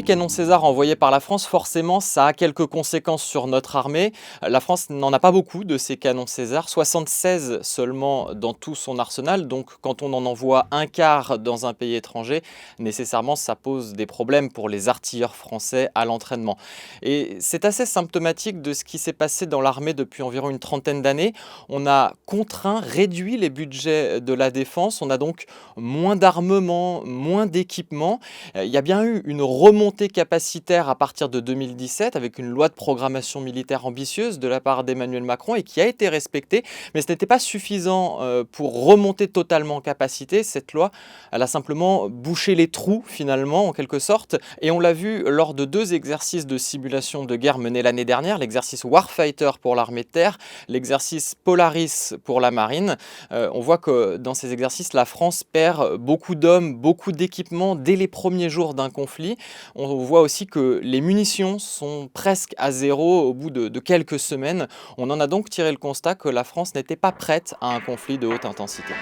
18 canons César envoyés par la France, forcément, ça a quelques conséquences sur notre armée. La France n'en a pas beaucoup de ces canons César, 76 seulement dans tout son arsenal. Donc, quand on en envoie un quart dans un pays étranger, nécessairement, ça pose des problèmes pour les artilleurs français à l'entraînement. Et c'est assez symptomatique de ce qui s'est passé dans l'armée depuis environ une trentaine d'années. On a contraint, réduit les budgets de la défense. On a donc moins d'armement, moins d'équipement. Il y a bien eu une remontée capacitaire à partir de 2017 avec une loi de programmation militaire ambitieuse de la part d'Emmanuel Macron et qui a été respectée, mais ce n'était pas suffisant pour remonter totalement en capacité. Cette loi, elle a simplement bouché les trous finalement en quelque sorte, et on l'a vu lors de 2 exercices de simulation de guerre menés l'année dernière, l'exercice Warfighter pour l'armée de terre, l'exercice Polaris pour la marine. On voit que dans ces exercices, la France perd beaucoup d'hommes, beaucoup d'équipements dès les premiers jours d'un conflit. On voit aussi que les munitions sont presque à zéro au bout de quelques semaines. On en a donc tiré le constat que la France n'était pas prête à un conflit de haute intensité.